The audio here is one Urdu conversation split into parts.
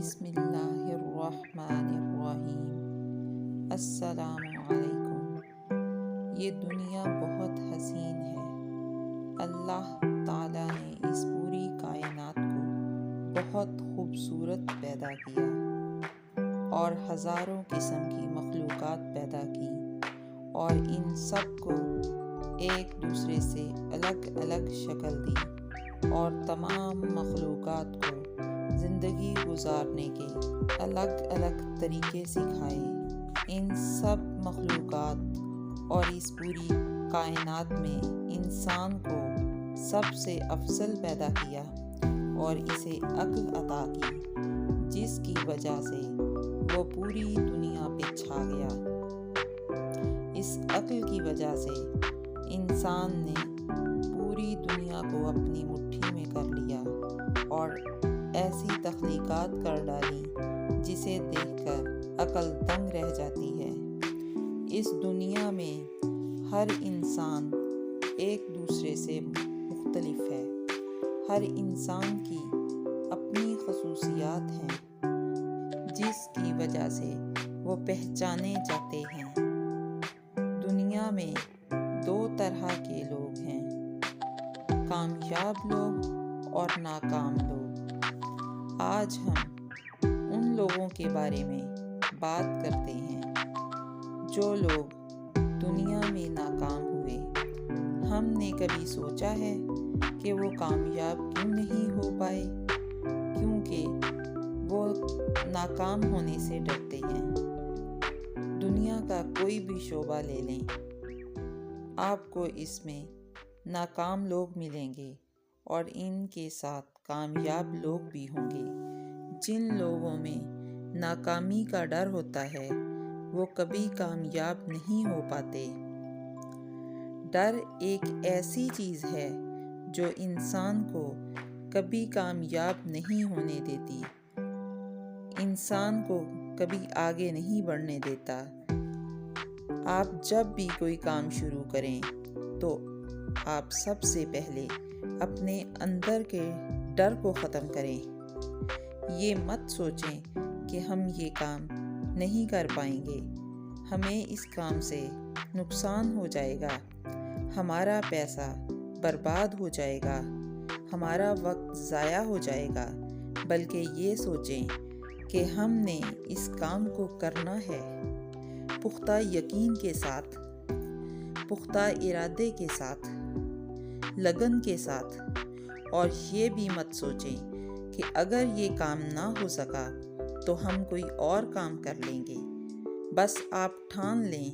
بسم اللہ الرحمن الرحیم۔ السلام علیکم۔ یہ دنیا بہت حسین ہے۔ اللہ تعالیٰ نے اس پوری کائنات کو بہت خوبصورت پیدا کیا اور ہزاروں قسم کی مخلوقات پیدا کی، اور ان سب کو ایک دوسرے سے الگ الگ شکل دی اور تمام مخلوقات کو زندگی گزارنے کے الگ الگ طریقے سکھائے۔ ان سب مخلوقات اور اس پوری کائنات میں انسان کو سب سے افضل پیدا کیا اور اسے عقل عطا کی، جس کی وجہ سے وہ پوری دنیا پہ چھا گیا۔ اس عقل کی وجہ سے انسان نے پوری دنیا کو اپنی مٹھی میں کر لیا اور ایسی تخلیقات کر ڈالی جسے دیکھ کر عقل دنگ رہ جاتی ہے۔ اس دنیا میں ہر انسان ایک دوسرے سے مختلف ہے۔ ہر انسان کی اپنی خصوصیات ہیں جس کی وجہ سے وہ پہچانے جاتے ہیں۔ دنیا میں دو طرح کے لوگ ہیں، کامیاب لوگ اور ناکام لوگ۔ آج ہم ان لوگوں کے بارے میں بات کرتے ہیں جو لوگ دنیا میں ناکام ہوئے۔ ہم نے کبھی سوچا ہے کہ وہ کامیاب کیوں نہیں ہو پائے؟ کیونکہ وہ ناکام ہونے سے ڈرتے ہیں۔ دنیا کا کوئی بھی شعبہ لے لیں، آپ کو اس میں ناکام لوگ ملیں گے اور ان کے ساتھ کامیاب لوگ بھی ہوں گے۔ جن لوگوں میں ناکامی کا ڈر ہوتا ہے وہ کبھی کامیاب نہیں ہو پاتے۔ ڈر ایک ایسی چیز ہے جو انسان کو کبھی کامیاب نہیں ہونے دیتی، انسان کو کبھی آگے نہیں بڑھنے دیتا۔ آپ جب بھی کوئی کام شروع کریں تو آپ سب سے پہلے اپنے اندر کے ڈر کو ختم کریں۔ یہ مت سوچیں کہ ہم یہ کام نہیں کر پائیں گے، ہمیں اس کام سے نقصان ہو جائے گا، ہمارا پیسہ برباد ہو جائے گا، ہمارا وقت ضائع ہو جائے گا، بلکہ یہ سوچیں کہ ہم نے اس کام کو کرنا ہے پختہ یقین کے ساتھ، پختہ ارادے کے ساتھ، لگن کے ساتھ۔ اور یہ بھی مت سوچیں کہ اگر یہ کام نہ ہو سکا تو ہم کوئی اور کام کر لیں گے۔ بس آپ ٹھان لیں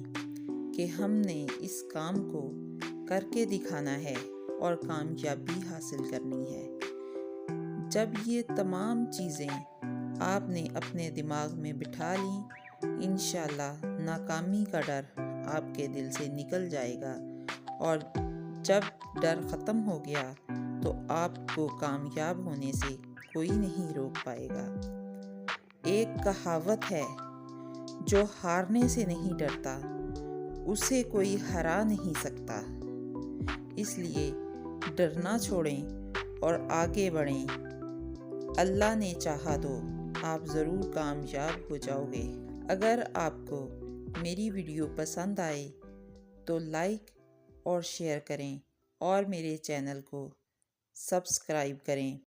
کہ ہم نے اس کام کو کر کے دکھانا ہے اور کامیابی حاصل کرنی ہے۔ جب یہ تمام چیزیں آپ نے اپنے دماغ میں بٹھا لیں، انشاءاللہ ناکامی کا ڈر آپ کے دل سے نکل جائے گا، اور جب ڈر ختم ہو گیا تو آپ کو کامیاب ہونے سے کوئی نہیں روک پائے گا۔ ایک کہاوت ہے، جو ہارنے سے نہیں ڈرتا اسے کوئی ہرا نہیں سکتا۔ اس لیے ڈرنا چھوڑیں اور آگے بڑھیں۔ اللہ نے چاہا تو آپ ضرور کامیاب ہو جاؤ گے۔ اگر آپ کو میری ویڈیو پسند آئے تو لائک اور شیئر کریں اور میرے چینل کو سبسکرائب کریں۔